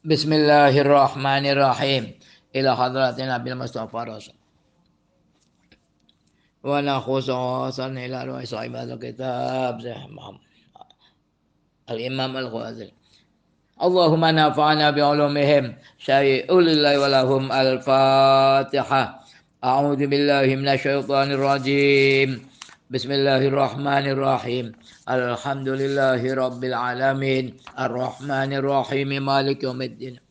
Bismillahirrahmanirrahim. Ila hadratin Nabil Mustafa Rasul. Wa nakhususan ila ruhi sahibatul kitab Al-Imam Al-Ghazali. Allahumma nafa'na bi'ulumihim syai'ulillahi walahum al-fatihah. A'udhu billahi minasyaitanir rajim. Bismillahirrahmanirrahim. Alhamdulillahi rabbil alamin. Ar-Rahmanir-Rahim. Maliki yaumiddin.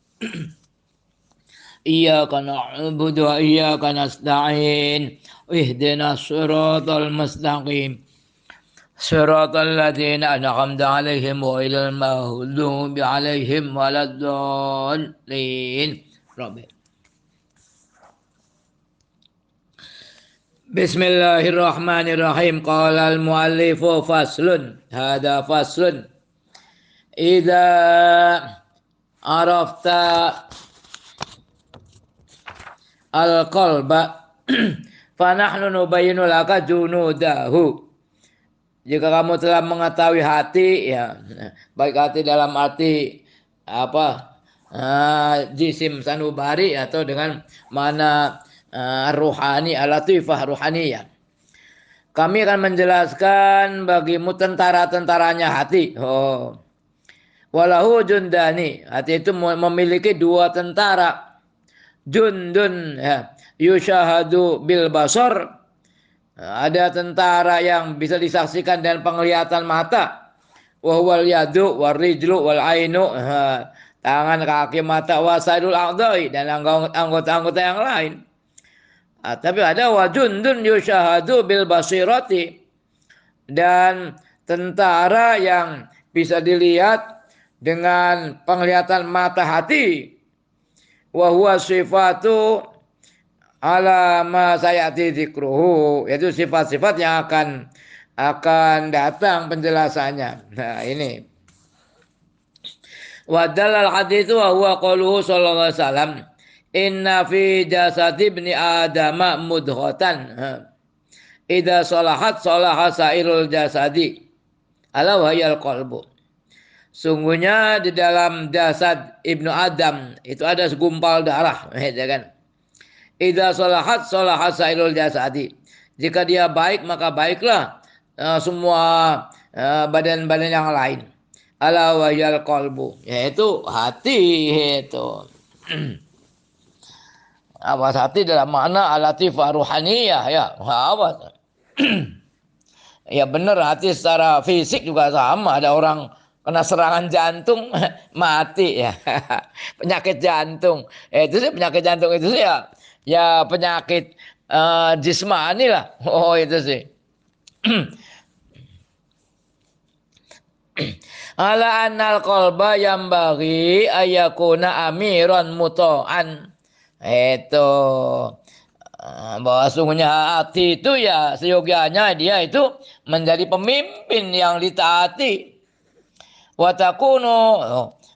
Iyyaka na'budu wa iyyaka nasta'in. Ihdinas siratal mustaqim. Siratal ladzina an'amta 'alaihim ghairil maghdubi 'alaihim waladdallin. Bismillahirrahmanirrahim. Qala al-muallifu faslun. Hada faslun. Idza arafta al-qalba fanahnu nubayyinu laka junudahu. Jika kamu telah mengetahui hati, ya, baik hati dalam arti jisim sanubari atau dengan mana ruhani, alatifah ruhaniyah. Kami akan menjelaskan bagimu tentara-tentaranya hati. Walahu jundani, hati itu memiliki dua tentara. Jundun, ya, yushahadu bil basar. Ada tentara yang bisa disaksikan dengan penglihatan mata. Wa huwal yadu wal rijlu wal ainu. Tangan, kaki, mata, wasaidul a'dha'i, dan anggota-anggota yang lain. Tapi ada wajundun yushahadu bil basirati, dan tentara yang bisa dilihat dengan penglihatan mata hati. Wa huwa sifatu ala ma sayati dzikruhu, yaitu sifat-sifat yang akan datang penjelasannya. Nah, ini wa dalal hadits wa huwa qauluhu sallallahu alaihi wasallam, inna fi jasadi ibni adama mudghatan idza salahat salaha sairul jasadi ala wa hiyal qalbu. Sungguhnya di dalam jasad Ibnu Adam itu ada segumpal darah, ya kan? Idza salahat salaha sairul jasadi. Jika dia baik maka baiklah semua badan-badan yang lain. Ala wa hiyal qalbu, yaitu hati itu. Awas hati dalam makna alatifah ruhaniyah, ya. Awas. Ya benar, hati secara fisik juga sama. Ada orang kena serangan jantung mati, ya. Penyakit jantung. Itu sih penyakit jantung itu sih ya penyakit jismani lah. Oh itu sih. Ala annal qalba yambaghi ayakuna amiran muta'an. Itu bahwa sungguhnya hati itu ya seyogianya dia itu menjadi pemimpin yang ditaati. Wa takunu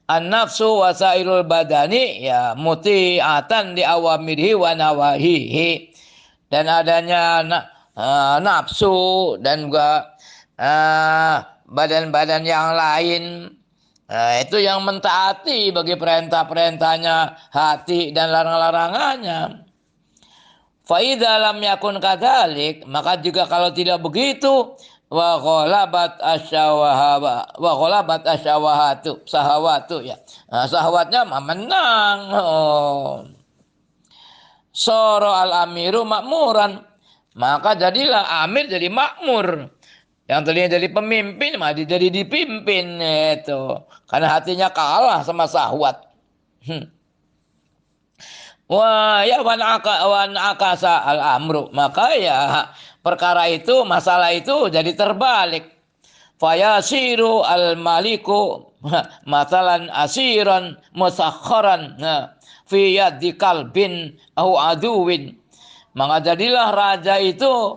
an-nafsu wasailul badani ya muti'atan li awamirihi wa nawahihi. Dan adanya nafsu dan juga badan-badan yang lain itu yang mentaati bagi perintah-perintahnya hati dan larang-larangannya. Fa idza lam yakun kadzalik, maka jika kalau tidak begitu, wa ghalabat asyawahatu sahawatu, ya. Sahwatnya menang. Soro al-amiru makmuran, maka jadilah amir jadi makmur. Yang tadinya jadi pemimpin malah jadi dipimpin itu. Karena hatinya kalah sama sahwat. Wah, ya wan akasa al-amru, maka ya perkara itu, masalah itu jadi terbalik. Fayasiru al-maliku matalan asiran musakharan fi yadi kalbin au aduwin. Maka jadilah raja itu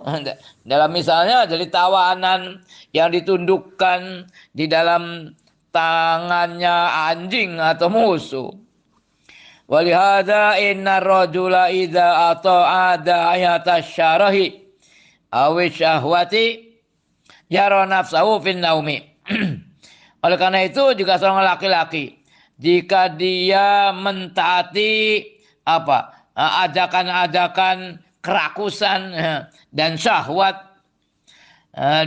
dalam misalnya jadi tawanan yang ditundukkan di dalam tangannya anjing atau musuh. Walihada inna rajula idza ata'a da'ayata syarahi awi syahwati yara nafsahu fin naumi. Oleh karena itu juga seorang laki-laki jika dia mentaati apa? Ajakan-ajakan kerakusan dan syahwat.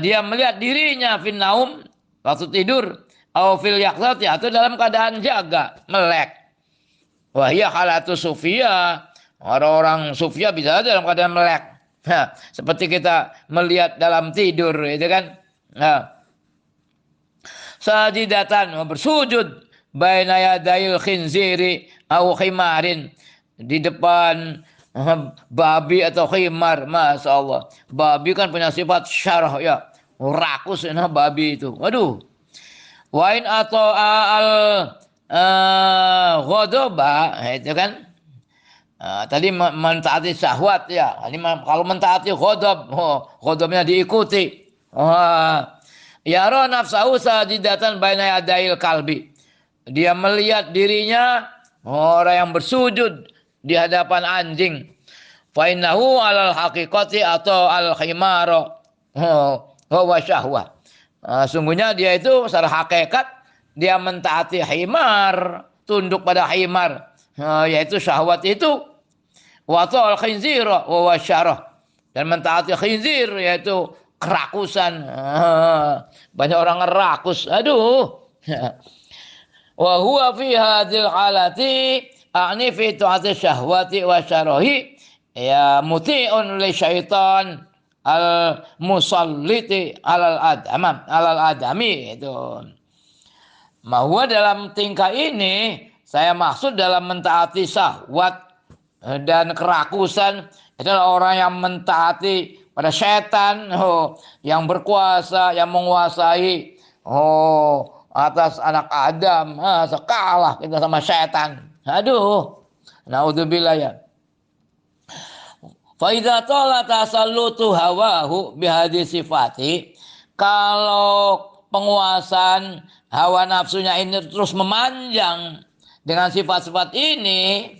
Dia melihat dirinya finnaum waktu tidur, atau fil yaqzati atau dalam keadaan jaga, melek. Wahia halatu sufia, orang-orang sufia bisa dalam keadaan melek. Seperti kita melihat dalam tidur, itu kan. Sajidatan, bersujud baina yadayil khinziri au khimarin, di depan babi atau khimar. Masya Allah, babi kan punya sifat syarah ya, rakus nah babi itu. Waduh. Wain atau al ghodoba, itu kan. Tadi mentaati syahwat ya. Ini kalau mentaati ghodob, ghodobnya diikuti. Yara nafsahu sajidatan baina yadail kalbi. Dia melihat dirinya orang yang bersujud di hadapan anjing. Fa innahu alal haqiqati atau al khimara huwa syahwah. Sungguhnya dia itu secara hakikat dia mentaati himar, tunduk pada himar, yaitu syahwat itu. Wa ta'al khinzir wa syarah, dan mentaati khinzir yaitu kerakusan. Banyak orang ngerakus. Aduh. Wa huwa fi hadhil halati a'ni fi ta'ati syahwati wa syarahi ya muti'un li syaitan al musalliti alal adami itu. Bahwa dalam tingkah ini saya maksud dalam mentaati syahwat dan kerakusan adalah orang yang mentaati pada setan yang berkuasa, yang menguasai atas anak Adam. Sekalah kita sama setan. Aduh, naudzubillah ya. Fa idza tala tasallutu hawahu bihadhi sifati, kalau penguasaan hawa nafsunya ini terus memanjang dengan sifat-sifat ini,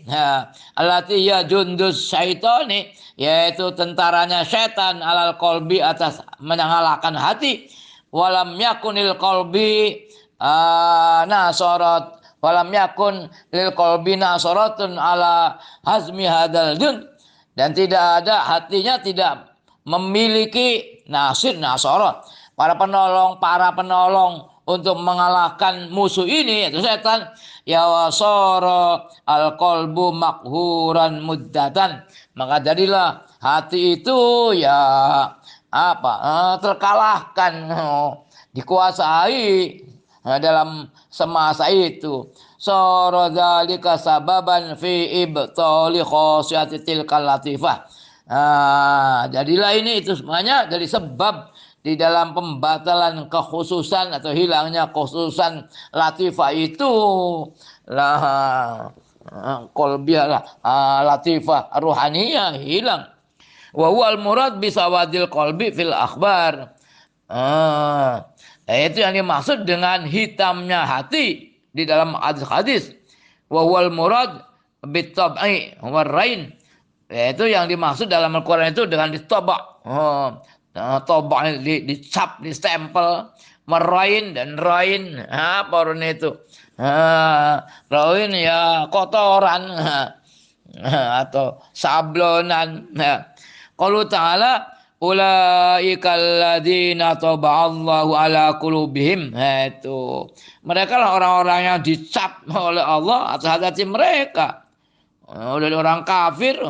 allati ya jundus syaitani, yaitu tentaranya setan, alal qalbi, atas menyalahkan hati. Walam yakunil qalbi nasarat, walam yakun lil qalbi nasaratun ala hazmi hadal jund, dan tidak ada, hatinya tidak memiliki nasir, nasarat, para penolong untuk mengalahkan musuh ini, yaitu setan. Ya wasara al qalbu makhuran muddatan, maka jadilah hati itu ya terkalahkan, dikuasai dalam semasa itu. Sara dzalika sababan fi ibtali khosiyati tilkal latifah. Jadilah ini itu semuanya dari sebab di dalam pembatalan kekhususan atau hilangnya kekhususan latifah itu. Qalbiyah latifah ruhaniyah hilang. Wa huwal murad bisawadil qalbi fil akhbar. Itu yang dimaksud dengan hitamnya hati di dalam hadis-hadis. Wa huwal murad bitab'i warrain. Itu yang dimaksud dalam Al-Quran itu dengan ditobak. Tobak dicap, distempel, merain dan rain. Apa orang itu? Rain ya kotoran atau sablonan. Qalu ta'ala ulaikal ladzina taba'allahu ala qulubihim. Itu mereka lah orang-orang yang dicap oleh Allah atas hati mereka. Oleh orang kafir,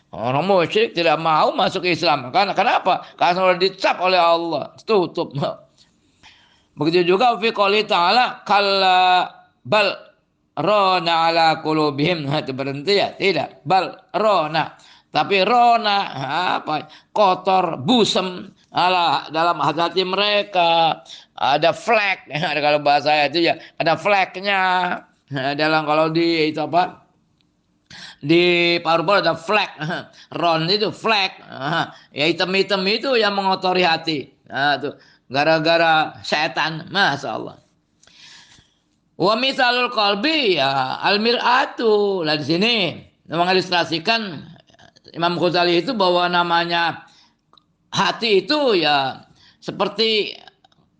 orang musyrik tidak mau masuk Islam. Kenapa? Karena sudah dicap oleh Allah, tutup. Begitu juga fi qouli ta'ala kalla bal rona ala qulubihim. Itu berhenti ya? Tidak. Bal rona. Tapi rona apa? Kotor, busem ala dalam hati mereka. Ada flek. Ada kalau bahasa itu ya, ada fleknya. Dalam kalau di itu apa? Di paru-paru ada flek, ron itu flek, ya hitam-hitam itu yang mengotori hati. Tuh gara-gara setan, masya Allah. Wa mithalul qalbi ya al-mir'atu. Lah di sini mengilustrasikan Imam Ghazali itu bahwa namanya hati itu ya seperti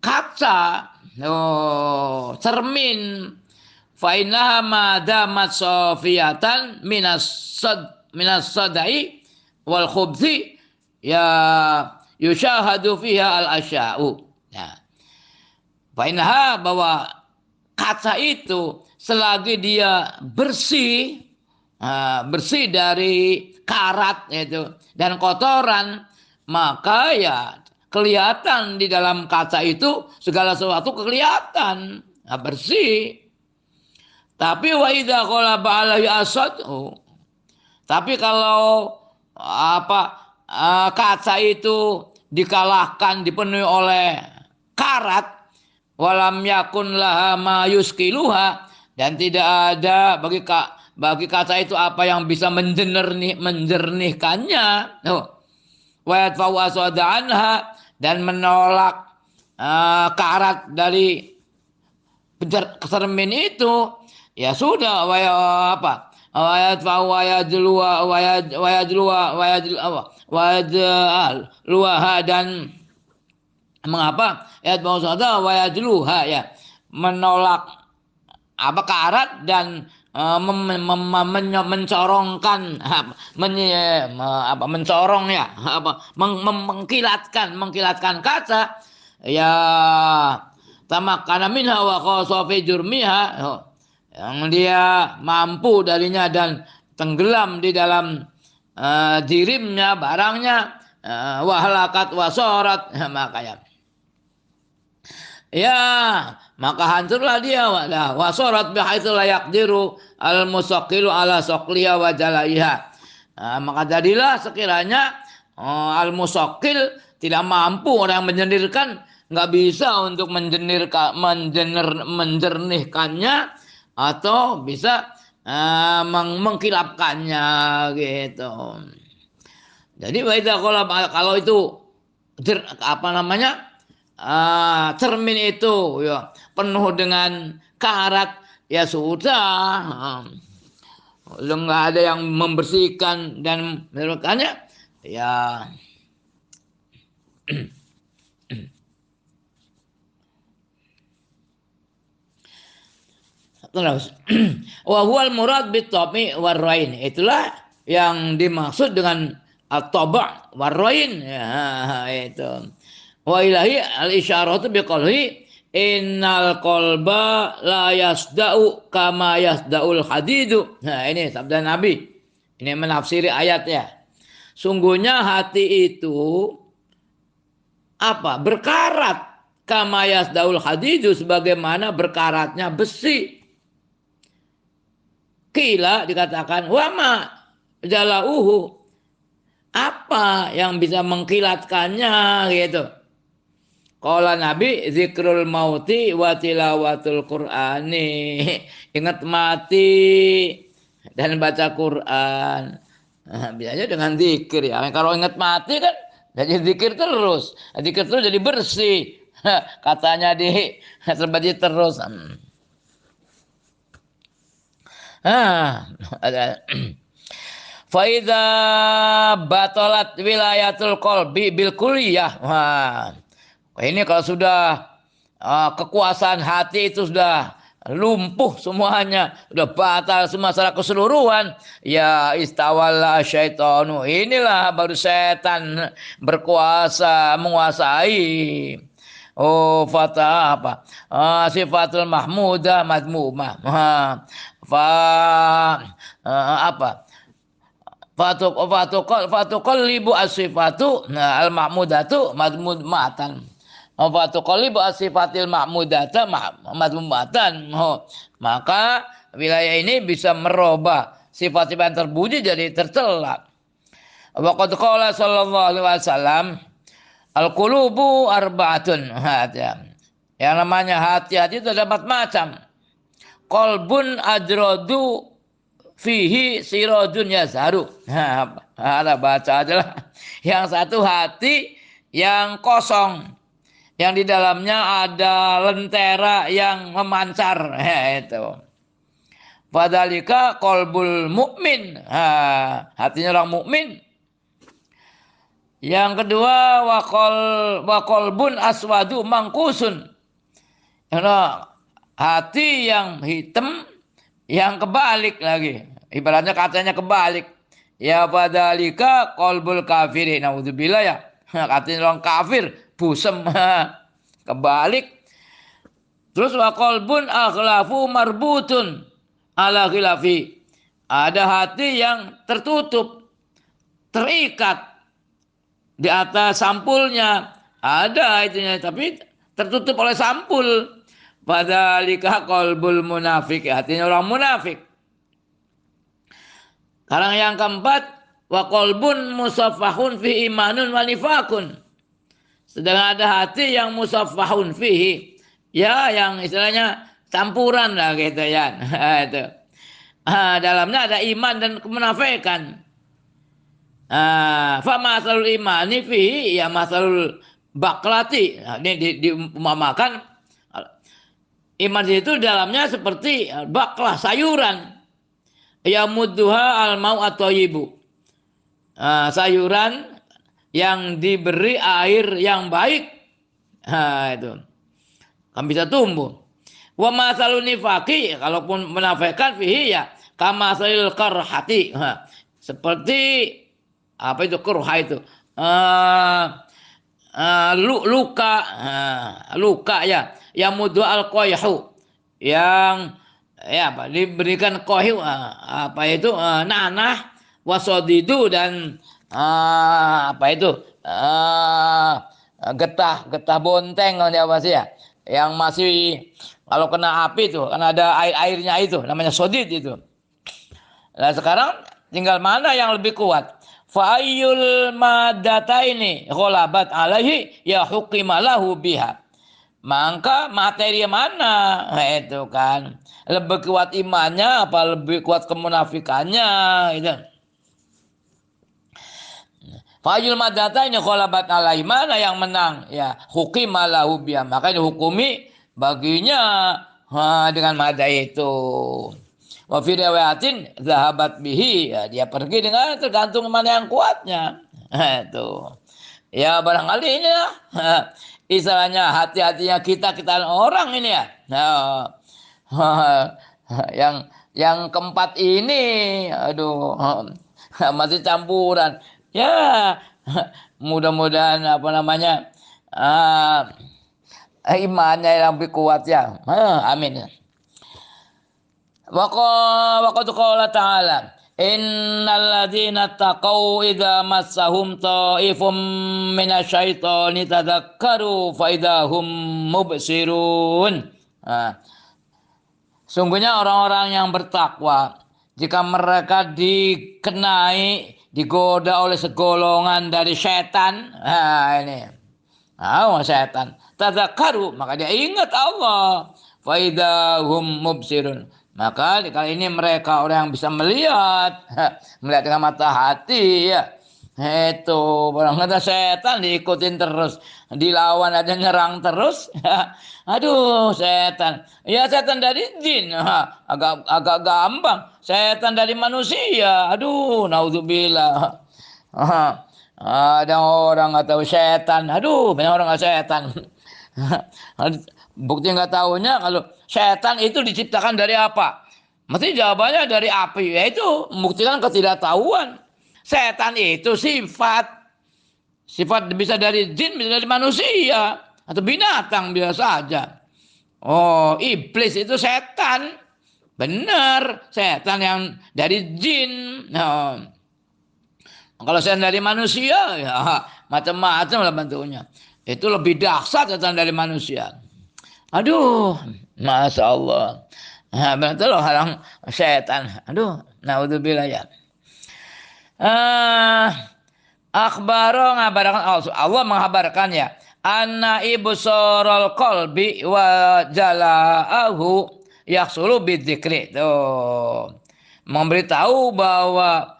kaca, cermin. fa innaha madamat safiyatan minas sadai wal khubthi ya yushahadu fiha al asya'u. Nah, fa innaha, bahwa kaca itu selagi dia bersih, bersih dari karat itu dan kotoran, maka ya kelihatan di dalam kaca itu segala sesuatu kelihatan, bersih. Tapi wa idza qalaba alaihi asad, tapi kalau kaca itu dikalahkan, dipenuhi oleh karat, walam yakun laha ma yuskiluha, dan tidak ada bagi kaca itu apa yang bisa menjernihkannya. Wa yadfa'u asada anha, dan menolak karat dari cermin itu, ya sudah, dan mengapa ya menolak karat dan mencorongkan, mencorong ya, mengkilatkan kaca, ya tamakana minha wa khasa fi jurmiha, yang dia mampu darinya dan tenggelam di dalam dirimnya, barangnya, wahalakat wasorat, makanya ya maka hancurlah dia, wasorat bihaitsu la yaqdiru al musaqilu ala saqliha wa jalaiha. Maka jadilah sekiranya al musaqil tidak mampu, orang yang menjernihkan nggak bisa untuk menjernihkannya atau bisa mengkilapkannya gitu. Jadi kalau itu cermin itu ya penuh dengan karat, ya sudah, nggak ada yang membersihkan dan menurutkannya, ya terus wa huwal murad bit-tabi war-rain, itulah yang dimaksud dengan at-taba' war-rain, ya itu. Wa ilahi al-isyaratu biqaulhi innal qalba la yasda'u kama yasda'ul hadidu. Nah, ini sabda Nabi. Ini menafsiri ayat ya. Sungguhnya hati itu berkarat, kama yasda'ul hadidu, sebagaimana berkaratnya besi. Kila, dikatakan, wama jalauhu, apa yang bisa mengkilatkannya gitu. Qala Nabi, zikrul mauti wa tilawatul Qur'ani, ingat mati dan baca Quran. Biasanya dengan zikir ya. Kalau ingat mati kan jadi zikir terus. Zikir terus jadi bersih. Katanya terbagi terus. Ada faida batalat wilayatul qalbi bil kulliyah. Wah, ini kalau sudah kekuasaan hati itu sudah lumpuh semuanya, sudah batal semua secara keseluruhan, ya istawalla syaitanu, inilah baru setan berkuasa, menguasai. Fata sifatul mahmudah madmumah. Fatuqallibu as-sifatu al mahmudatu madmumatan. Fatuqallibu as-sifatil mahmudata madmumatan. Maka wilayah ini bisa merubah sifat-sifat yang terpuji jadi tercela. Wa qad qala sallallahu alaihi wasallam, al-qulubu arba'atun. Yang namanya hati-hati itu ada 4 macam. Qalbun ajradu fihi sirajun yazharu. Ada baca aja lah. Yang satu hati yang kosong, yang di dalamnya ada lentera yang memancar. Itu. Fadzalika qalbul mukmin. Hatinya orang mukmin. Yang kedua wa qalbun aswadu mangkusun. hati yang hitam yang kebalik lagi. Ibaratnya katanya kebalik. Ya padalika qalbul kafirin. Naudzubillah ya. Katanya orang kafir, busem. Kebalik. Terus wa qalbun akhlafu marbutun ala khilafi. Ada hati yang tertutup, terikat di atas sampulnya. Ada itunya, tapi tertutup oleh sampul. Padalika qalbul munafik. Hatinya orang munafik. Sekarang yang keempat, wa qalbun musaffahun fi imanun wa nifakun. Sedang ada hati yang musaffahun fihi, ya yang istilahnya campuran lah gitu ya. Itu. Dalamnya ada iman dan kemunafikan. Fa masalul imani fihi ya masalul baklati. Ini diumpamakan iman itu dalamnya seperti baklah sayuran. Ya mudduha al mau atau ibu. Sayuran yang diberi air yang baik, itu kan bisa tumbuh. Wa masalun nifaqi, kalaupun menafikan fihi ya kama salil karhati, seperti apa itu kurha itu, luka, luka ya, yang mudu al qoyhu, yang ya apa diberikan qoyhu, apa itu nanah wasodidu dan apa itu getah bonteng apa sih ya yang masih kalau kena api itu kan ada airnya itu namanya sodid itu. Nah sekarang tinggal mana yang lebih kuat. Fa'ayul madata ini ghalabat alaihi ya hukima lahu biha. Maka materi mana? Nah, itu kan lebih kuat imannya apa lebih kuat kemunafikannya itu. Fa'ayul madata ini ghalabat alaihi, mana yang menang? Ya hukima lahu biha. Maka dihukumi baginya dengan mada itu. Wa fi riwayatin zahabat bihi, ya, dia pergi dengan tergantung mana yang kuatnya. Itu. Ya barangkali ini ya. Istilahnya hati-hatinya kita orang ini ya. Yang keempat ini aduh masih campuran. Ya mudah-mudahan apa namanya imannya yang lebih kuat ya. Amin. Waqad qala ta'ala innal ladzina taqaw idza massahum ta'ifum minasyaitani tadzakkaru fa idahum mubsirun. Sungguhnya orang-orang yang bertakwa jika mereka digoda oleh segolongan dari setan, ini setan tadzakkaru, maka dia ingat Allah, fa idahum mubsirun. Maka kali ini mereka orang yang bisa melihat dengan mata hati ya. Itu barang kata setan diikutin terus, dilawan aja nyerang terus. Aduh setan. Ya setan dari jin, agak gampang. Setan dari manusia. Aduh naudzubillah. Ada orang nggak tahu setan. Aduh banyak orang nggak setan. Bukti nggak tahunya kalau setan itu diciptakan dari apa? Mesti jawabannya dari api. Yaitu membuktikan ketidaktahuan. Setan itu sifat bisa dari jin, bisa dari manusia atau binatang biasa saja. Oh, iblis itu setan. Benar, setan yang dari jin. Nah, kalau setan dari manusia ya macam-macam lah bentuknya. Itu lebih dahsyat setan dari manusia. Aduh, Masya Allah. Nah, betul loh orang setan. Aduh, naudzubillah ya. Akhbaro ngabarkan Allah menghabarkan ya. Anna ibsorol qalbi wa jala'ahu yaksulu bidzikri. Tuh. Memberitahu bahwa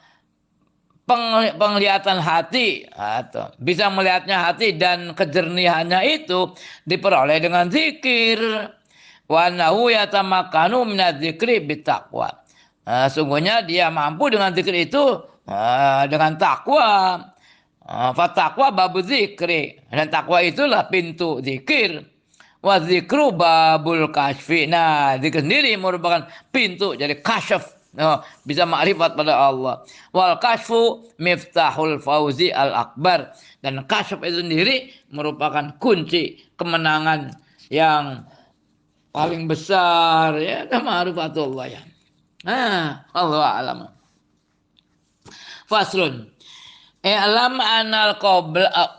penglihatan hati atau bisa melihatnya hati dan kejernihannya itu diperoleh dengan zikir. Wa nahu yatamakanu minadzikri bitaqwa. Sungguhnya dia mampu dengan zikir itu dengan takwa. Fatakwa babu zikri, dan takwa itulah pintu zikir. Wa dzikru babul kasfi. Nah, zikir sendiri merupakan pintu jadi kasyaf. Oh, bisa makrifat pada Allah. Wal kasfu miftahul fauzi al akbar. Dan kasyaf itu sendiri merupakan kunci kemenangan yang paling besar ya, ma'rifatullah ya. Nah, Allah alam. Faslun. I'lam anal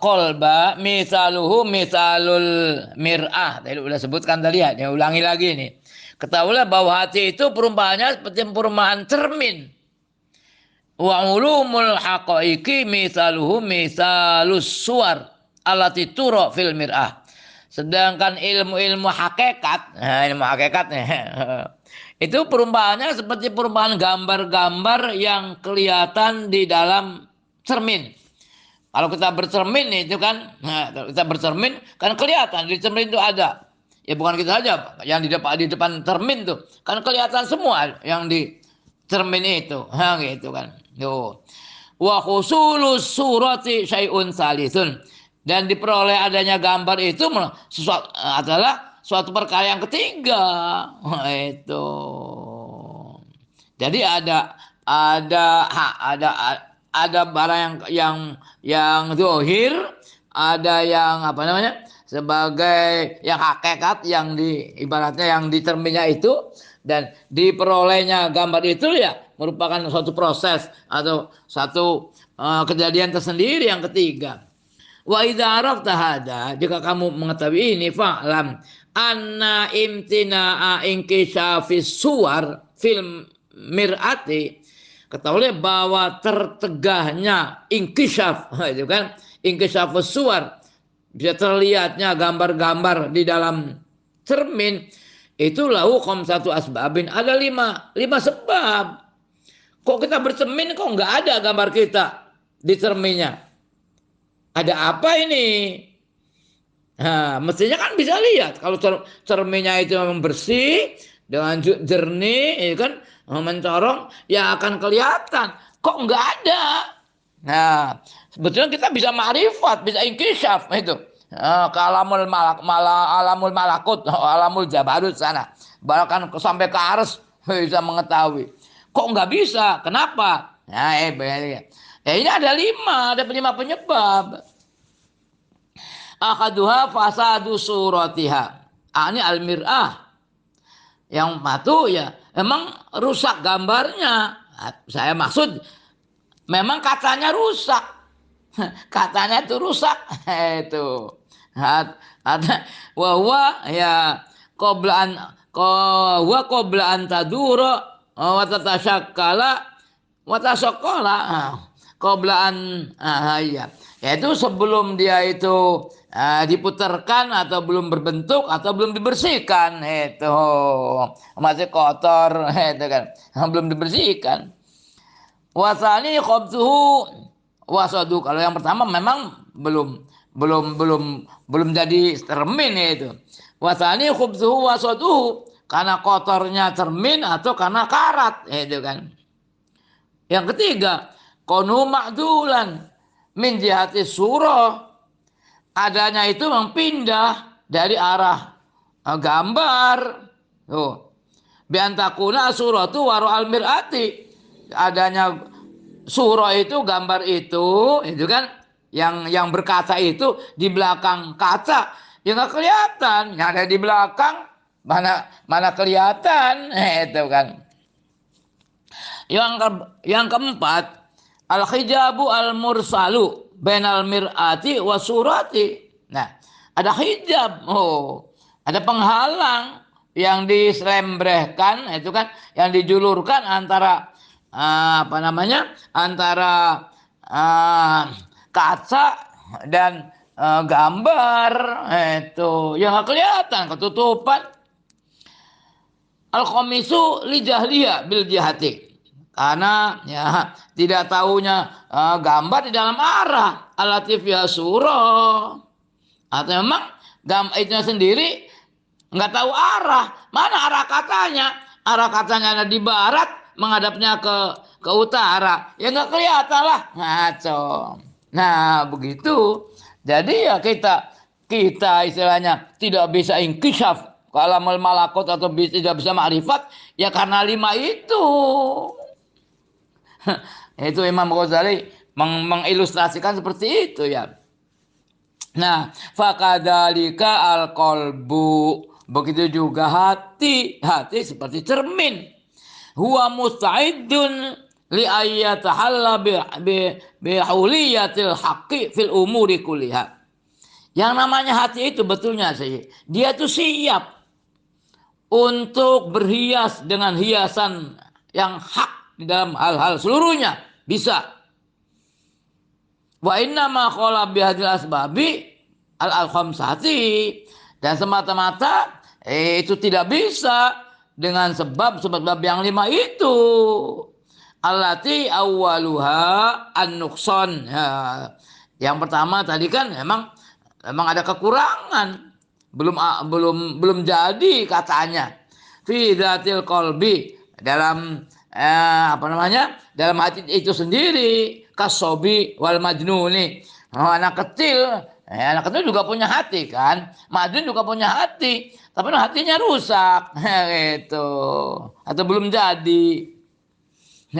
qalba misaluhu misalul mir'ah. Tadi udah sebutkan tadi ya, dia ulangi lagi nih. Ketahuilah bahwa hati itu perumpamannya seperti perumpamaan cermin. Wa ulumul haqaiqi misaluhu misalus suwar allati turo fil mir'ah. Sedangkan ilmu-ilmu hakikat, nah ilmu hakikat nih, itu perumpamaannya seperti perumpamaan gambar-gambar yang kelihatan di dalam cermin. Kalau kita bercermin itu kan, nah, kita bercermin kan kelihatan di cermin itu ada. Ya bukan kita saja, yang di depan cermin tuh kan kelihatan semua yang di cermin itu, nah, gitu kan. Tuh. Wa husulus surati syai'un salisun. Dan diperoleh adanya gambar itu adalah suatu perkara yang ketiga. Itu. Jadi ada barang yang zahir, ada yang apa namanya? Sebagai yang hakikat yang ibaratnya yang di cerminnya itu, dan diperolehnya gambar itu ya merupakan suatu proses atau satu kejadian tersendiri yang ketiga. Wa idza arafta hada, jika kamu mengetahui ini, fa'lam anna imtina'a inkishafis suwar fil mir'ati, ketahuilah bahwa tertegahnya inkishaf itu kan, inkishafus suwar, bisa terlihatnya gambar-gambar di dalam cermin itu lahu khamsatu asbabin, ada lima sebab. Kok kita bercermin kok nggak ada gambar kita di cerminnya? Ada apa ini? Nah, mestinya kan bisa lihat kalau cerminnya itu memang bersih dengan jernih, ya kan, mencorong, ya akan kelihatan. Kok nggak ada? Nah, sebetulnya kita bisa ma'rifat, bisa inkishaf itu. Ke alamul malakut, alamul jabarut sana. Bahkan sampai ke arsy bisa mengetahui. Kok nggak bisa? Kenapa? Nah, ini ada lima penyebab. Akaduha fasadu suratiha. Ini al-mir'ah. Yang satu ya, memang rusak gambarnya. Saya maksud memang katanya rusak. Katanya itu rusak. Itu. Ada wahwa ya qabla an tadura wa tatasyakkala wa tasaqqala. Qablaan ya. Yaitu sebelum dia itu diputarkan atau belum berbentuk atau belum dibersihkan, itu masih kotor, itu kan belum dibersihkan. Wasani khabtuhu wasadu, kalau yang pertama memang belum jadi cermin itu. Wasani khabtuhu wasadu, karena kotornya cermin atau karena karat, itu kan. Yang ketiga, konu ma'dulan min jihati surah, adanya itu memang pindah dari arah gambar. Tuh. Biantakuna surah itu waru al-mir'ati, adanya surah itu gambar itu kan yang berkaca itu di belakang kaca, ya nggak kelihatan. Yang ada di belakang mana kelihatan, itu kan. Yang keempat, al-hijabu al-mursalu bainal mir'ati wa surati. Nah, ada hijab. Ada penghalang yang diselembrekan, itu kan, yang dijulurkan antara antara kaca dan gambar, itu yang nggak kelihatan, ketutupan. Al-khamisu li jahliyah bil jihati, karena ya tidak tahunya gambar di dalam arah alatif ya surah, atau memang gambar itu sendiri nggak tahu mana arah katanya ada di barat menghadapnya ke utara, ya nggak kelihatan lah, ngaco. Nah begitu, jadi ya kita kita istilahnya tidak bisa inkishaf ke alamul malakut atau tidak bisa ma'rifat, ya karena 5 itu. Itu Imam Ghazali mengilustrasikan seperti itu ya. Nah, fakadzalika al-qalbu. Begitu juga hati. Hati seperti cermin. Huwa musta'idun li ayyatahalla bihuliyatil haqqi fil umuri kulliha. Yang namanya hati itu betulnya sih, dia tuh siap untuk berhias dengan hiasan yang hak di dalam hal-hal seluruhnya. Bisa. Wa inna ma khala bihadil asbabi al-khamsati. Dan semata-mata itu tidak bisa dengan sebab-sebab yang 5 itu. Allati awwaluha an-nuqsan. Ya. Yang pertama tadi kan memang ada kekurangan. Belum jadi katanya. Fi dzatil qalbi, dalam dalam hati itu sendiri, kasobi wal majnuni. Anak kecil juga punya hati kan, majnun juga punya hati, tapi hatinya rusak gitu, atau belum jadi.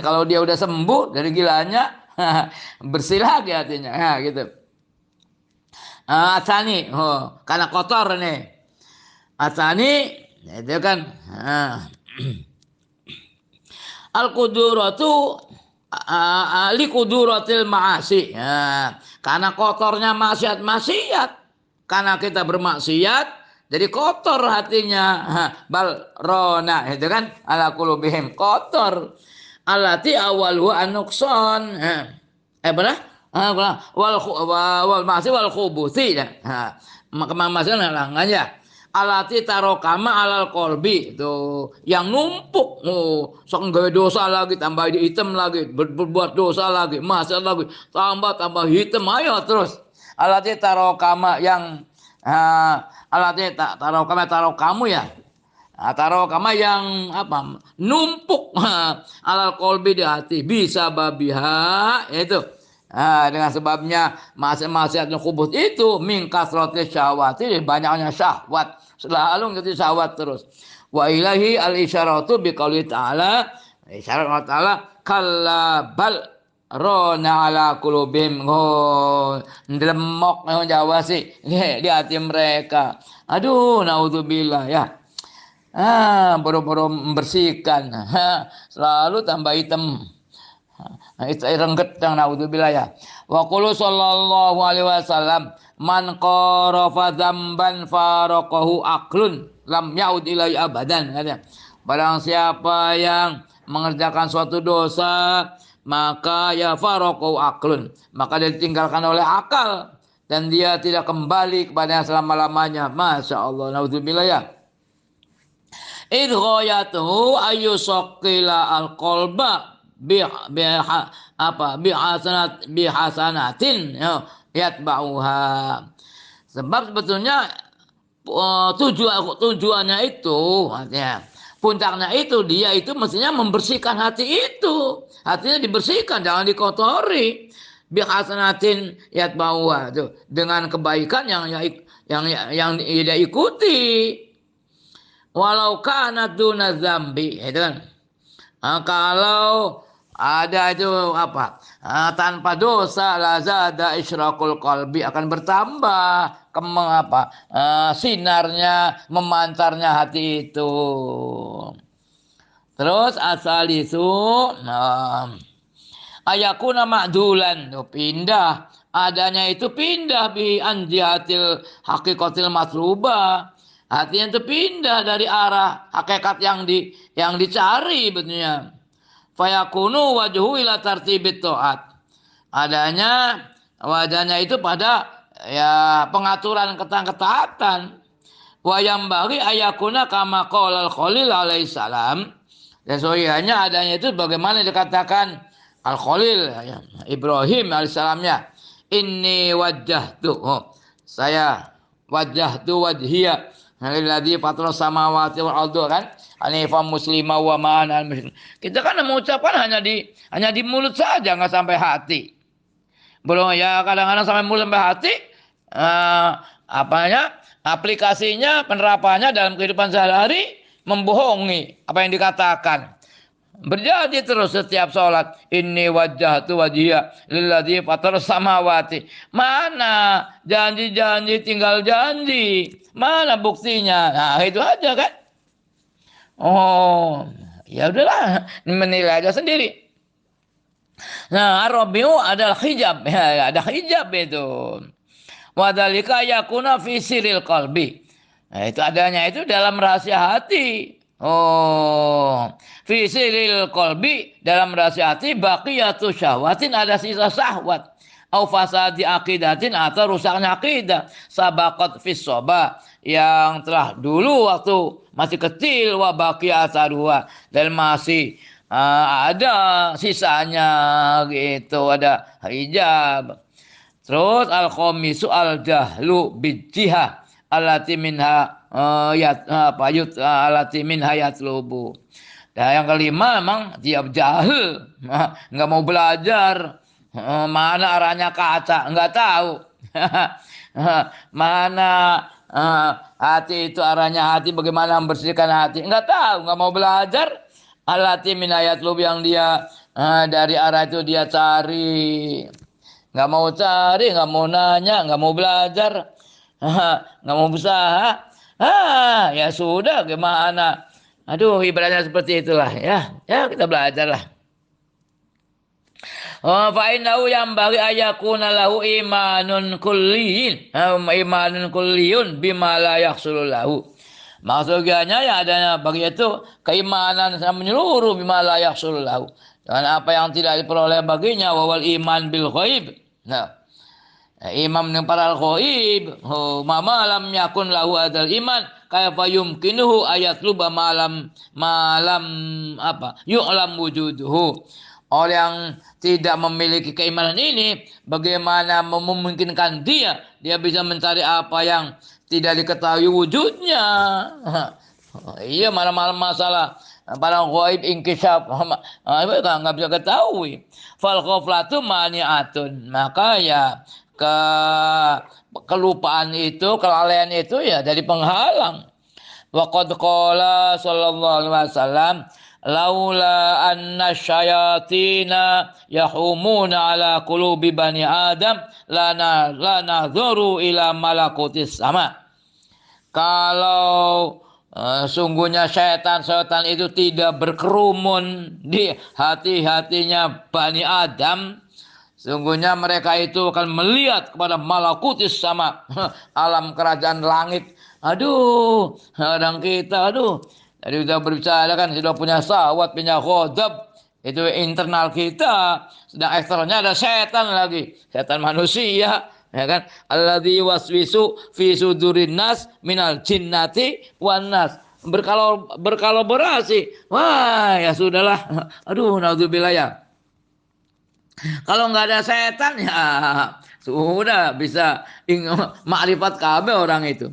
Kalau dia udah sembuh dari gilanya, bersih lagi hatinya, gitu. Asani, karena kotor nih. Asani itu kan al-quduratu li quduratil ma'asi. Karena kotornya maksiat. Karena kita bermaksiat jadi kotor hatinya. Bal rona itu kan ala qulubihim, kotor. Allati awwalu an-nuqsan. Benar? Wal ma'asi wal khubuthi. Maka maksudnya aja. Alati tarokama alal kolbi itu yang numpuk, sok gawe dosa lagi, tambah hitam lagi, berbuat dosa lagi, maksiat lagi, tambah hitam, ayo terus. Alati tarokama yang alati tarokamu ya, tarokama yang apa? Numpuk alal kolbi di hati, bisa babiha itu. Dengan sebabnya maksiat yang kubut itu mingkasrotis syahwati, banyaknya syahwat, selalu ngerti syahwat terus. Wa ilahi al isyaratu biqauli ta'ala, isyarat Allah Ta'ala, kalla bal rona ala qulubihim, ndlemok Jawa sih di hati mereka. Aduh, naudzubillah ya. Boro-boro membersihkan, selalu tambah hitam. Itu rengget yang naudzubillah ya. Wa qulu sallallahu alaihi wasallam, man qarafa dzamban faraqahu aqlun lam yaud ilai abadan, katanya. Barang siapa yang mengerjakan suatu dosa, maka ya faraqahu aqlun, maka dia ditinggalkan oleh akal dan dia tidak kembali kepadanya selama-lamanya. Masya Allah, naudzubillah ya. Idghayatuhu ayyusaqila al-qalba bihasanatin yatba'uha. Sebab sebetulnya tujuannya itu, artinya puncaknya itu, dia itu mestinya membersihkan hati itu. Hatinya dibersihkan, jangan dikotori. Bihasanatin yatba'uha, itu dengan kebaikan yang dia ikuti. Walau kana duna dzambi, itu kan. Kalau ada itu tanpa dosa, lazada isyraqul qalbi, akan bertambah sinarnya, memancarnya hati itu. Terus asalisu ayakuna ma'dulan, pindah, adanya itu pindah bi anjihatil haqiqatil matlubah. Hatinya itu pindah dari arah hakikat yang dicari betulnya. Fayakunu wajhu ila tartibit ta'at. Adanya wajahnya itu pada ya pengaturan ketaatan. Wa yambaghi ayakuna kama qala al-Khalil alaihi salam. Dan soalnya adanya itu bagaimana dikatakan Al-Khalil Ibrahim alaihissalamnya. Inni wajjahtu. Saya wajjahtu wajhiya alladzi fatara samawati wal ardi, kan? Hanifan muslimah wa ma'ana al-musyrik. Kita kan mengucapkan hanya di mulut saja, enggak sampai hati. Belum ya, kadang-kadang sampai mulut sampai hati apanya? Aplikasinya, penerapannya dalam kehidupan sehari-hari membohongi apa yang dikatakan. Berjanji terus setiap sholat. Inni wajjahtu wajhiya lilladzi fatar samawati. Mana janji-janji tinggal janji. Mana buktinya? Nah, itu aja kan. Oh, ya udahlah, menilai aja sendiri. Nah, ar-rabiu adalah hijab. Ya, ada hijab itu. Wadhalika yakuna fi siril qalbi. Nah, itu adanya itu dalam rahasia hati. Oh, fi siril qalbi, dalam rahasia hati baqiyatu syahwatin, ada sisa syahwat. Au fasadi aqidatin, atau rusaknya akidah. Sabaqat fis soba, yang telah dulu waktu masih kecil, wa baqiyat aruha, dan masih ada sisanya gitu, ada hijab. Terus al-khamisu al-jahlu bijihah allati minha allati minha yatlubu. Dan yang kelima memang dia jahil, nggak mau belajar. Mana arahnya kaca, nggak tahu. Mana hati itu, arahnya hati, bagaimana membersihkan hati, nggak tahu, nggak mau belajar. Allati min yatlubu, yang dia dari arah itu dia cari. Nggak mau cari, nggak mau nanya, nggak mau belajar, nggak mau berusaha. Ya sudah, gimana? Aduh, ibaratnya seperti itulah ya. Ya kita belajarlah. Fa'innahu yang bagi ayakuna lahu imanun kulliyin, imanun kulliyun bima la yahsulu lahu. Maksudnya yang adanya bagi itu keimanan yang menyeluruh bima la yahsulu lahu, dengan apa yang tidak diperoleh baginya, wawal iman bil ghaib. Nah, imam yang para ghaib, ma lam yakun lahu adal iman, kaifa yumkinuhu ayat luba malam apa yu'lam wujuduhu. Orang yang tidak memiliki keimanan ini, bagaimana memungkinkan dia bisa mencari apa yang tidak diketahui wujudnya. Iya, malam-malam masalah para ghaib inkishaf, nggak bisa ketahui. Fal ghaflatu mani'atun, maka ya kelupaan itu, kelalaian itu ya dari penghalang. Wa qad qala sallallahu alaihi wasallam, laula anna syayatina yahumuna ala qulubi bani adam lana nadhuru ila malakutis sama. Kalau sungguhnya setan itu tidak berkerumun di hati-hatinya Bani Adam, sungguhnya mereka itu akan melihat kepada malakutis sama, alam kerajaan langit. Aduh, kadang kita, tadi sudah berbicara kan, sudah punya syahwat, punya ghadab, itu internal kita, sedang eksternalnya ada setan lagi, setan manusia. Ya kan, alladzi waswisu fi sudurin nas minal jinnati wan nas, berkolaborasi. Wah, ya sudahlah. Aduh, naudzubillah ya. Kalau nggak ada setan ya sudah bisa makrifat kabeh orang itu.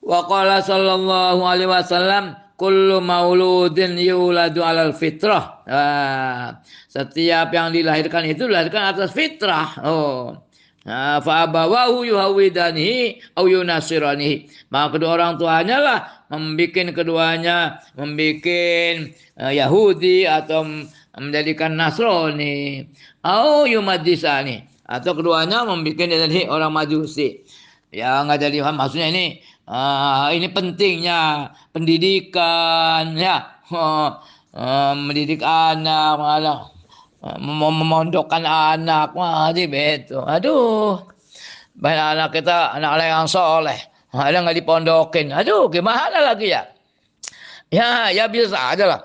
Wa qala sallallahu alaihi wasallam, kullu mauludin yuladu alal fitrah. Setiap yang dilahirkan itu dilahirkan atas fitrah. Fa'abawahu yuhawidanihi au yunasiranihi, maka kedua orang tuanya lah membikin keduanya Yahudi atau menjadikan Nasrani, au yumaddisani, atau keduanya membikin jadi orang Majusi. Ya nggak jadi, maksudnya ini pentingnya pendidikan ya, mendidik anak, malah memondokkan anak, wajib itu. Aduh, banyak anak kita, anak yang soleh, ada nggak dipondokin. Aduh, gimana lagi ya? Ya bisa aja lah.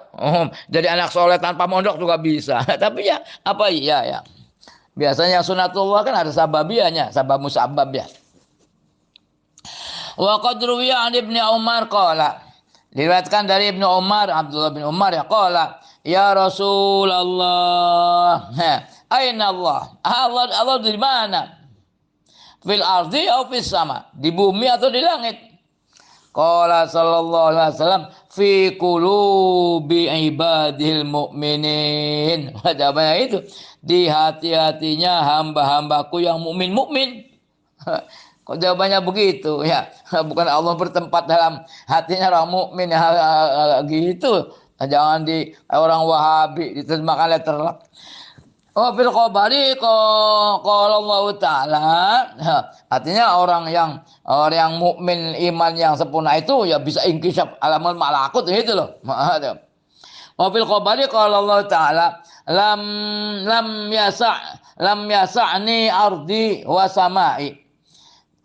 Jadi anak soleh tanpa mondok juga bisa. Tapi ya apa ya. Biasanya yang sunatullah kan ada sababianya, sabab musabab ya. Wa qad ruwiya an Ibnu Umar qala, diriwayatkan dari Ibnu Umar, Abdullah bin Umar ya, qala, ya Rasulullah, aina Allah? Allah di mana? Fil ardi atau fis sama? Di bumi atau di langit? Qala sallallahu alaihi wasallam, fi qulubi ibadil mu'minin. Jawabannya itu di hati-hatinya hamba-hambaku yang mukmin. Kok jawabannya begitu ya? Bukan Allah bertempat dalam hatinya orang mukmin ya, gitu. Jangan di orang Wahabi diterjemahkan letterlock. Oh, fil khabari qala Allah taala. Artinya orang yang mukmin iman yang sempurna itu ya bisa inkisaf alamul malakut gitu loh. Wa fil khabari qala Allah taala lam lam yasa'ni ardi wa samai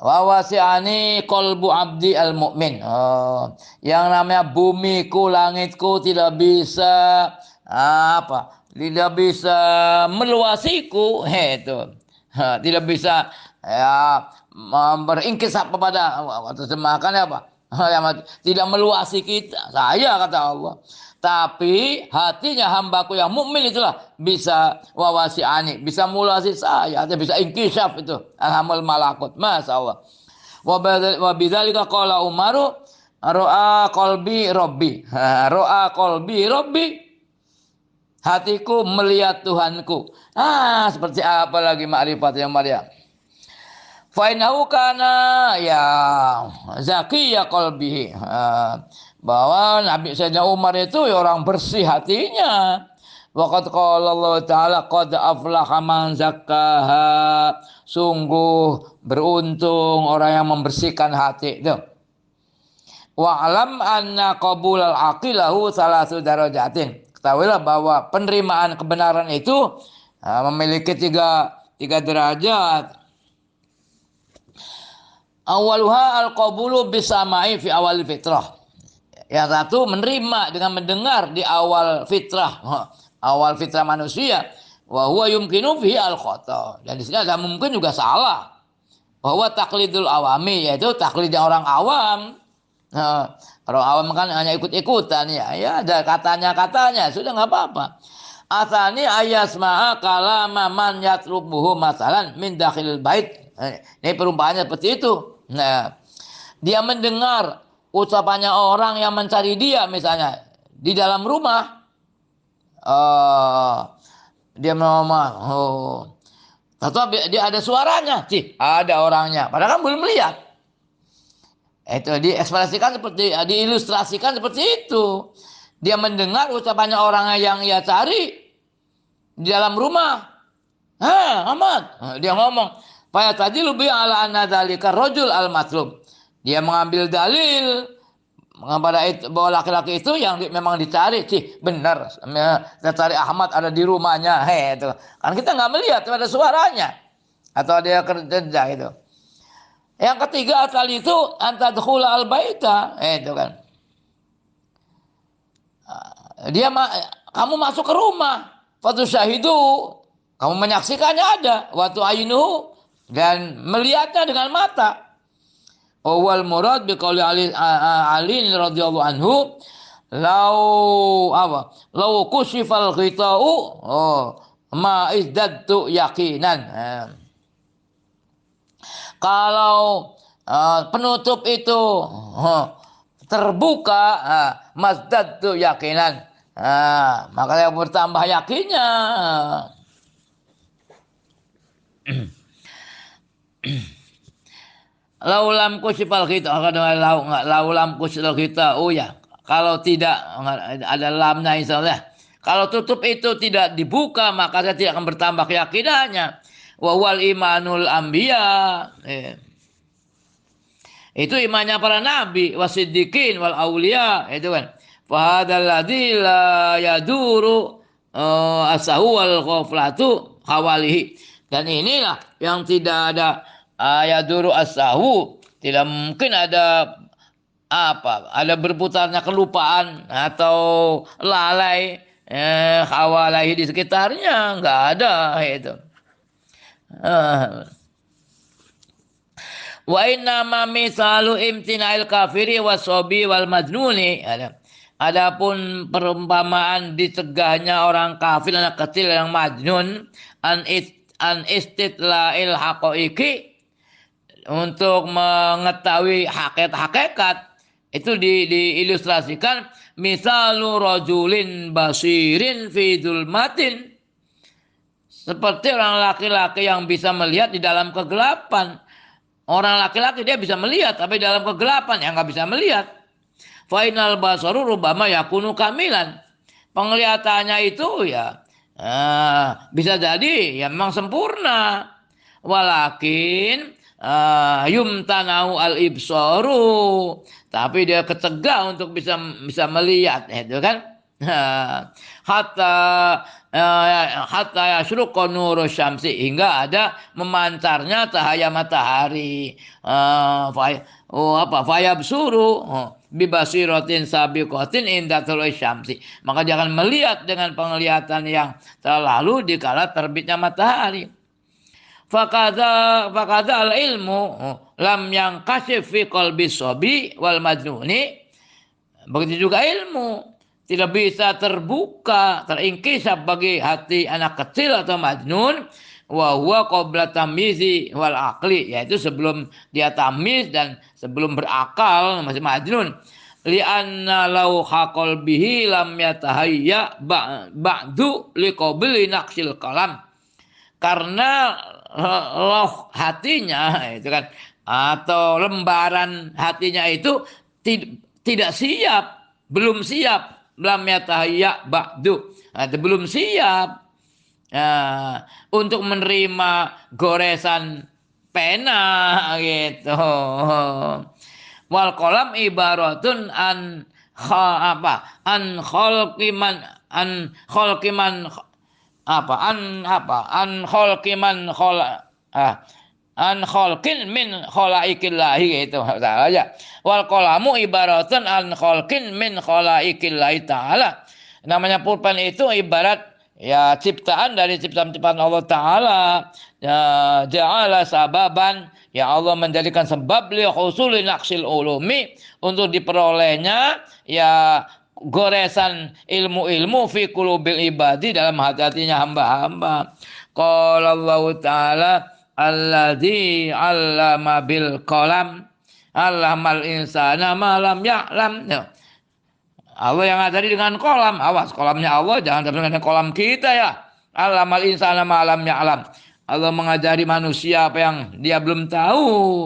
wa wasi'ani qalbu abdi al mukmin. Oh, yang namanya bumiku, langitku tidak bisa tidak bisa meluasiku, itu tidak bisa ya berinkisaf kepada, terjemahkan apa? Tidak meluasi kita, saya kata Allah. Tapi hatinya hambaku yang mukmin itulah bisa wawasi'ani, bisa meluasi saya, bisa inkisaf itu alhamul malakut, masya Allah. Wa bidzalika qala Umaru ro'a qalbi rabbi, ro'a qalbi rabbi, hatiku melihat Tuhanku. Seperti apa lagi makrifat yang Maria? Fainahu kana ya zakiyya qalbihi, bahwa Nabi Sayyidina Umar itu ya orang bersih hatinya. Waqad qala Allah taala qad aflaha man zakkaha, sungguh beruntung orang yang membersihkan hati itu. Wa alam anna qabulal aqilahu salasu darajatin, ketahuilah bahwa penerimaan kebenaran itu memiliki tiga derajat. Awaluha al-qabulu bisama'i fi awal fitrah. Yang satu menerima dengan mendengar di awal fitrah, awal fitrah manusia. Wa huwa yumkinu fihi al-khata. Dan di sini ada mungkin juga salah. Bahwa taklidul awami, yaitu taklidnya orang awam. Orang awam kan hanya ikut-ikutan ya ada katanya sudah nggak apa-apa. Asani ayasma'a kalama man yatlubuhu masalan min dakhilil bait. Ini perumpamannya seperti itu. Nah, dia mendengar ucapannya orang yang mencari dia, misalnya di dalam rumah, dia ngomong, tapi dia ada suaranya, ada orangnya, padahal kan belum melihat. Itu diekspresikan seperti, diilustrasikan seperti itu. Dia mendengar ucapannya orang yang ia cari di dalam rumah. Ahmad, dia ngomong, Faya tadi lebih ala anna dzalika rajul al-matlub. Dia mengambil dalil kepada itu, bahwa laki-laki itu yang memang dicari. Benar, kita cari Ahmad ada di rumahnya. Itu kan kita nggak melihat ada suaranya atau dia kerja itu. Yang ketiga kali itu antadkhula al-baita, itu kan. Kamu masuk ke rumah, fatu syahidu, kamu menyaksikannya ada, waktu aynuhu, dan melihatnya dengan mata. Awal murad biqauli Ali radhiyallahu anhu, lau kushifal ghita'u ma izdadtu yaqinan. Kalau penutup itu terbuka, mazdadtu yaqinan, maka saya bertambah yakinnya. Laulam kusifal kita, laulam kusifal kita, kalau tidak ada lamnya insyaallah. Kalau tutup itu tidak dibuka, maka saya tidak akan bertambah keyakinannya. Wa wal imanul anbiya, itu imannya para nabi, wasiddiqin wal auliya, itu kan. Fa hadzal ladzi la yaduru asahu wal ghaflatu hawalihi. Dan inilah yang tidak ada yaduru asahu, tidak mungkin ada ada berputarnya kelupaan atau lalai hawalihi di sekitarnya, enggak ada itu. Wa inna ma misalu imtina'il kafiri wasobi wal majnuni. Adapun perumpamaan dicegahnya orang kafir, anak kecil yang majnun, an istidla'il haqaiqi, untuk mengetahui hakikat, itu diilustrasikan misalu rajulin basirin fi dzulmatin, seperti orang laki-laki yang bisa melihat di dalam kegelapan. Orang laki-laki dia bisa melihat, tapi dalam kegelapan ya nggak bisa melihat. Final basaru rubama yakunu kamilan. Penglihatannya itu ya bisa jadi ya memang sempurna. Walakin yumtanau al ibsaru, tapi dia kecegah untuk bisa melihat, itu kan. hatta hatta yasruqa nuru syamsi, hingga ada memancarnya cahaya matahari. Fayabsuru bibasiratin sabiqatin inda tului syamsi, maka jangan melihat dengan penglihatan yang terlalu di kala terbitnya matahari. Fakada al ilmu lam yang kasif fi qalbi sobi wal majnuni, begitu juga ilmu tidak bisa terbuka, teringkisap bagi hati anak kecil atau majnun, wa huwa qabla tamyizi wal aqli, yaitu sebelum dia tamyiz dan sebelum berakal, masih majnun. Li'anna law haqal bihi lam yatahayya ba'du liqabli naqsil kalam, karena loh hatinya itu kan, atau lembaran hatinya itu tidak siap, belum siap, lam yatahayya ba'du, belum siap untuk menerima goresan pena gitu. Wal qalam ibaratun an khalqiman an khalqin min khalaikillahi, gitu salah aja. Wal qalamu ibaratun an khalqin min khalaikillahi ta'ala. Namanya pulpen itu ibarat ya ciptaan dari ciptaan-ciptaan Allah Ta'ala. Ya, ja'ala sababan, ya Allah menjadikan sebab li husuli naqsil ulumi, untuk diperolehnya ya goresan ilmu-ilmu fi qulubil ibadi, dalam hati-hatinya hamba-hamba. Qala Allah Ta'ala alladzi 'allama bil qalam 'allamal insana ma lam ya'lam. Allah yang ngajari dengan kolam. Awas, kolamnya Allah jangan dengan kolam kita ya. 'Allamal insana ma lam ya'lam. Allah mengajari manusia apa yang dia belum tahu.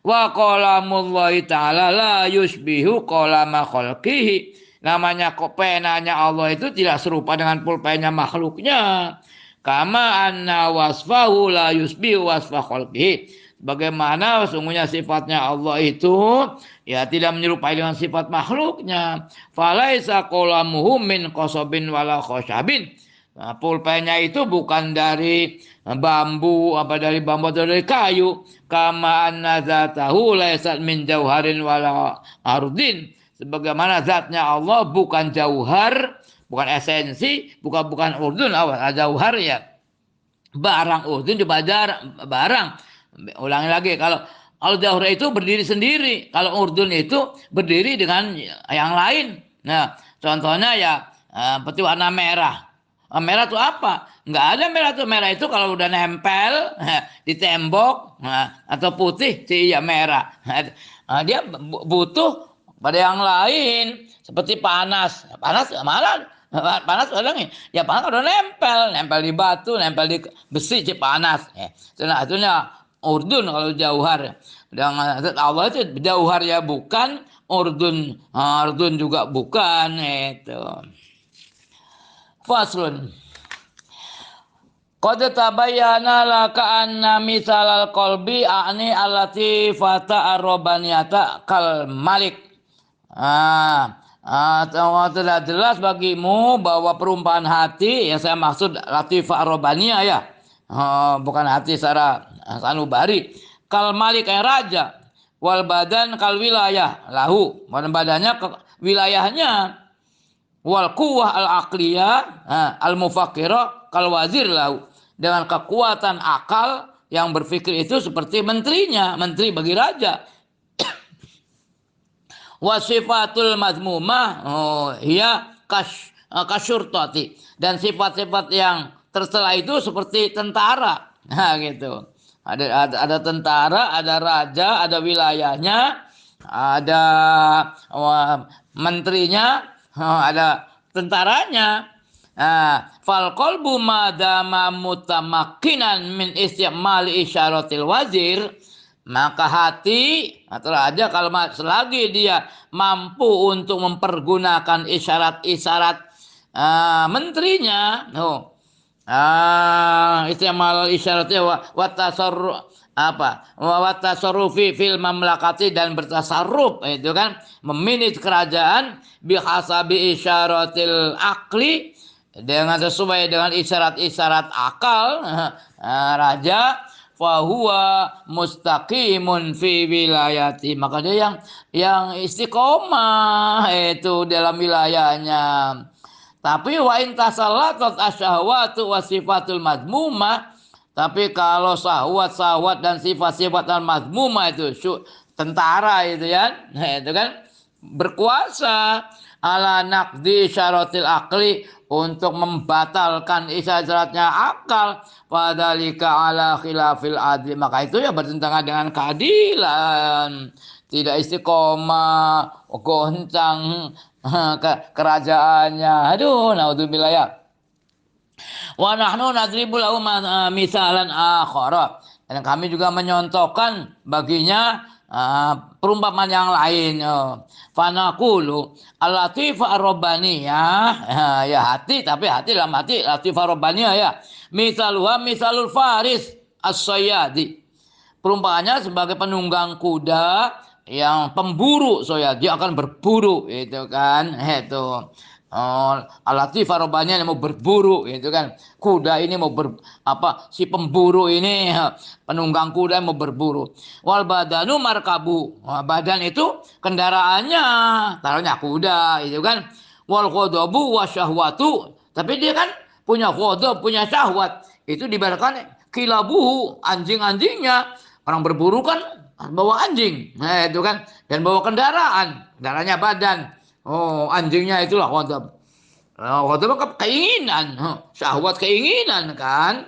Wa qalamullahi ta'ala la yusbihu qalama khalqihi. Namanya penanya Allah itu tidak serupa dengan pulpennya makhluknya. Kama anna wasfahu la yusbihu wasfa khalqihi. Bagaimana sesungguhnya sifatnya Allah itu ya tidak menyerupai dengan sifat makhluknya. Falaisa qalamuhu min qasabin wala khashabin. Nah, pulpennya itu bukan dari bambu, dari bambu atau dari kayu. Kama anna zatahu laisat min jauharin wala ardin. Sebagaimana zatnya Allah bukan jauhar, bukan esensi, bukan urdun, jauhar ya barang, urdun di barang. Ulangi lagi, kalau jauhar itu berdiri sendiri, kalau urdun itu berdiri dengan yang lain. Nah, contohnya ya seperti warna merah. Merah itu apa? Nggak ada merah itu. Merah itu kalau udah nempel di tembok atau putih sih ya merah. Dia butuh pada yang lain, seperti panas. Panas malah panas kadang ya panas udah nempel di batu, nempel di besi sih panas. Nah, itu urdun kalau jauhar. Dan Allah itu jauhar ya bukan, urdun juga bukan itu. Faslun. Qad tabayyana laka anna misalal qalbi a'ni allati fata ar-rabbaniyata kal malik. Telah jelas bagimu bahwa perumpamaan hati yang saya maksud latifah ar-rabbaniyah ya. Bukan hati secara sanubari. Kal malik yang raja. Wal badan kal wilayah lahu. Badannya ke wilayahnya. Wal quwwah al-aqliyah al-mufakkirah kal wazir lahu. Dengan kekuatan akal yang berpikir itu seperti menterinya, menteri bagi raja. Wasifatul mazmumah hiya kasyurtati, dan sifat-sifat yang tercela itu seperti tentara. Nah, gitu. Ada tentara, ada raja, ada wilayahnya, ada menterinya, ada tentaranya. Fal qalbu madama mutamakkinan min istimali isyaratil wazir, maka hati atau raja kalau selagi dia mampu untuk mempergunakan isyarat-isyarat menterinya, istimal isyaratnya watasarrufi fil mamlakati, dan bertasarruf, itu kan memanage kerajaan bihasabi isyaratil akli, dengan sesuai dengan isyarat-isyarat akal raja, fahuwa mustaqimun fi wilayati, maka dia yang istiqomah itu dalam wilayahnya. Tapi wa in tasallatat asyahwatu wa sifatul madmumah, tapi kalau syahwat dan sifat-sifat al-madmumah itu tentara itu ya, itu kan berkuasa ala naqdi syaratil akli, untuk membatalkan isyaratnya akal, padalika ala khilafil adli, maka itu ya bertentangan dengan keadilan, tidak istiqomah, goncang kerajaannya. Aduh, naudzubillah ya. Wa nahnu nadribu lahu misalan akhara, dan kami juga menyontohkan baginya perumpamaan yang lain. Fanaqulu al-latifah ar-rabbaniyah, ya hati, tapi hati dalam hati latifah rabbaniyah ya. Misaluha misalul faris as-sayyadi, perumpamannya sebagai penunggang kuda yang pemburu soya, dia akan berburu, itu kan, itu al-latifah rabbaniyah yang mau berburu, itu kan, kuda ini mau si pemburu ini, penunggang kuda mau berburu. Wal badanu markabu, badan itu kendaraannya, taruhnya kuda, itu kan. Wal khodobu wasyahwatu, tapi dia kan punya khodob, punya syahwat, itu dibatalkan kilabuhu, anjing-anjingnya. Orang berburu kan bawa anjing, itu kan, dan bawa kendaraannya badan. Anjingnya itulah khodob. Khodob kan keinginan, syahwat keinginan kan.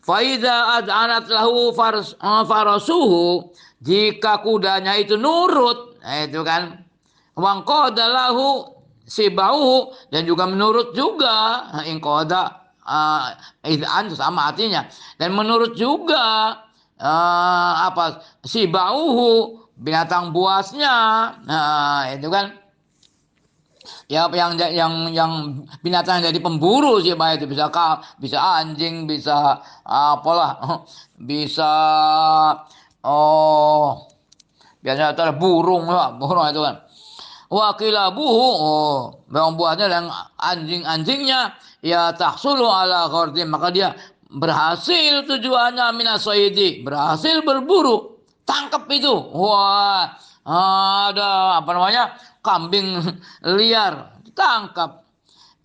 Faida ad'anat lahu farasuhu, jika kudanya itu nurut, itu kan, wangqada lahu sibauhu, dan juga menurut juga, ingqada id'an sama artinya, dan menurut juga sibauhu, binatang buasnya, itu kan, ya yang binatang jadi pemburu sih, itu bisa anjing, bisa apalah, bisa biasanya ada burung itu kan. Wakilabuhu, yang buahnya dan anjing-anjingnya, ya tahsulu ala ghardin, maka dia berhasil tujuannya, minasoidi, berhasil berburu, tangkap itu. Wah, ada kambing liar, tangkap.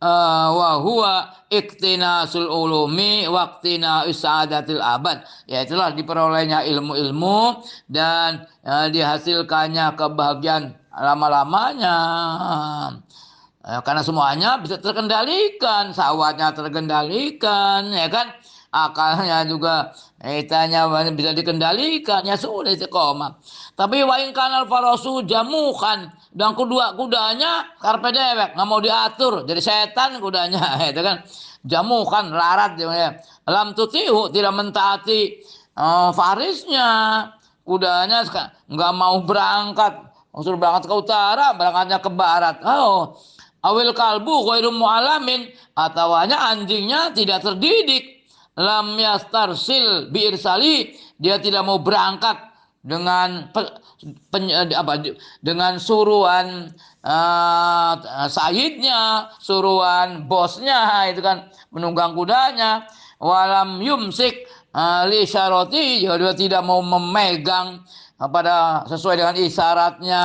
Wa huwa iktinasul ulumi waqtina usadatil abad, yaitulah diperolehnya ilmu-ilmu dan dihasilkannya kebahagiaan lama-lamanya. Karena semuanya bisa terkendalikan, syahwatnya terkendalikan, ya kan, akalnya juga bisa dikendalikan, ya sudah istiqomah. Tapi wa in kanal farasu jamukan, dan kudanya karpe dewek, nggak mau diatur, jadi setan kudanya, itu kan, jamukan, larat, ya. Lam tutihu, tidak mentaati farisnya, kudanya nggak mau berangkat, suruh berangkat ke utara, berangkatnya ke barat. Awil kalbu ghairu mu'alamin, ataunya anjingnya tidak terdidik, lam yastarsil biirsali, dia tidak mau berangkat dengan dengan suruhan sayidnya, suruhan bosnya, itu kan, menunggang kudanya. Walam yumsik li syaroti, dia tidak mau memegang pada sesuai dengan isyaratnya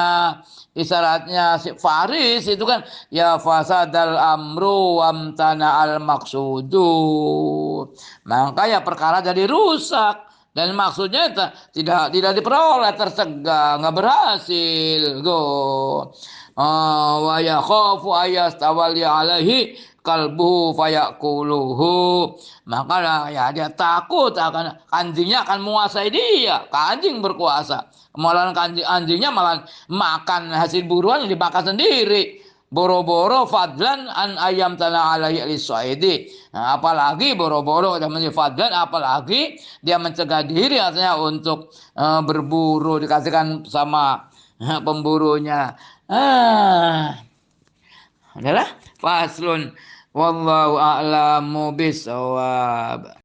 si faris, itu kan, ya fasadal amru wamtana al maksudu, maka ya perkara jadi rusak dan maksudnya tidak diperoleh, tercegah, nggak berhasil. Wa yakhafu ayastawali alaihi kalbuhu fayakuluhu, maka ya dia takut akan anjingnya akan menguasai dia, anjing berkuasa, malah anjingnya malah makan hasil buruan yang dimakan sendiri. boro-boro fadlan an ayam tanah alaihi lisaidi. Nah, apalagi boro-boro namanya fadlan, apalagi dia mencegah diri artinya untuk berburu, dikasihkan sama pemburunya. Adalah faslun wallahu a'lamu bisawab.